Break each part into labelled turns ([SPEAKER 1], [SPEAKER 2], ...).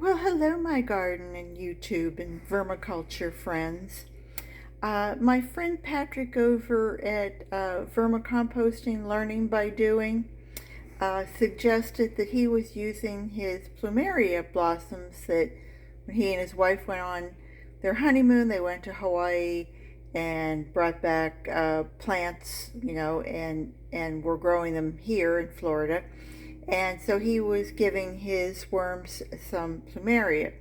[SPEAKER 1] Well, hello, my garden and YouTube and vermiculture friends. My friend Patrick over at Vermicomposting Learning by Doing suggested that he was using his Plumeria blossoms that when he and his wife went on their honeymoon, they went to Hawaii and brought back plants, and we're growing them here in Florida. And so he was giving his worms some plumeria.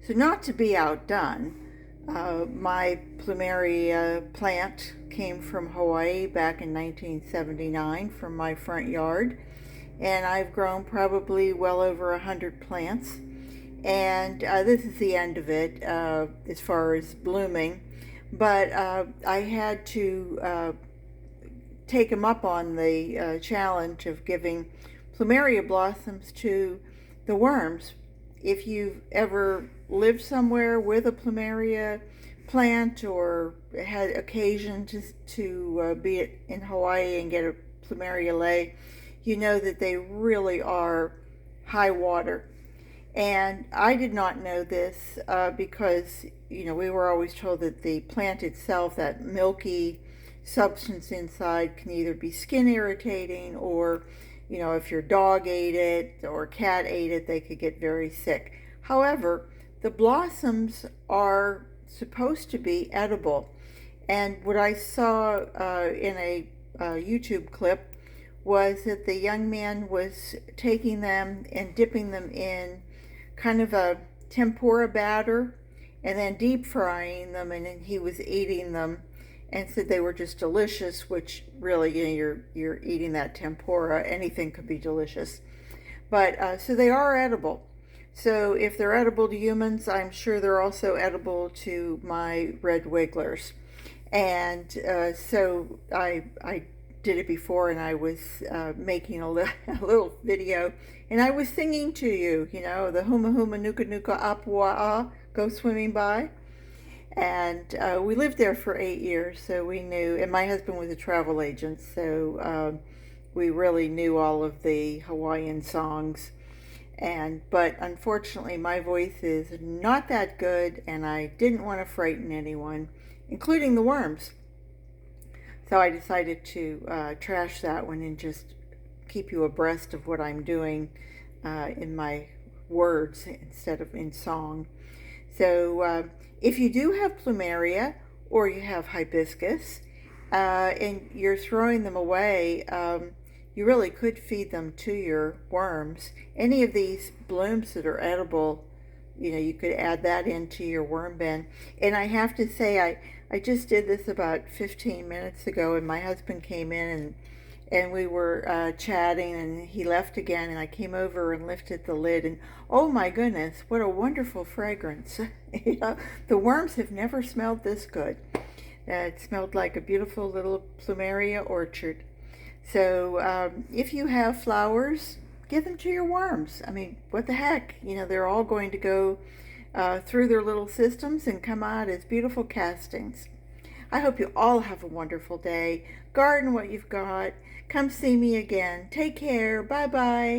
[SPEAKER 1] So, not to be outdone, my plumeria plant came from Hawaii back in 1979 from my front yard, and I've grown probably well over 100 plants. And this is the end of it as far as blooming. But I had to take him up on the challenge of giving Plumeria blossoms to the worms. If you've ever lived somewhere with a Plumeria plant or had occasion to be in Hawaii and get a Plumeria lei, you know that they really are high water. And I did not know this because, we were always told that the plant itself, that milky substance inside, can either be skin irritating or, if your dog ate it or cat ate it, they could get very sick. However, the blossoms are supposed to be edible. And what I saw in a YouTube clip was that the young man was taking them and dipping them in kind of a tempura batter and then deep frying them, and then he was eating them and said they were just delicious, which really, you're eating that tempura. Anything could be delicious. But so they are edible. So if they're edible to humans, I'm sure they're also edible to my red wigglers. And so I did it before, and I was making a little video, and I was singing to you, the huma huma nuka nuka apua'a, go swimming by. And we lived there for 8 years, so we knew, and my husband was a travel agent, so we really knew all of the Hawaiian songs. But unfortunately, my voice is not that good, and I didn't want to frighten anyone, including the worms. So I decided to trash that one and just keep you abreast of what I'm doing in my words instead of in song. So if you do have plumeria or you have hibiscus and you're throwing them away, you really could feed them to your worms. Any of these blooms that are edible, you could add that into your worm bin. And I have to say, I just did this about 15 minutes ago, and my husband came in and we were chatting, and he left again, and I came over and lifted the lid, and oh my goodness, what a wonderful fragrance. The worms have never smelled this good. It smelled like a beautiful little plumeria orchard. So if you have flowers, give them to your worms. I mean, what the heck? They're all going to go through their little systems and come out as beautiful castings. I hope you all have a wonderful day. Garden what you've got. Come see me again. Take care. Bye-bye.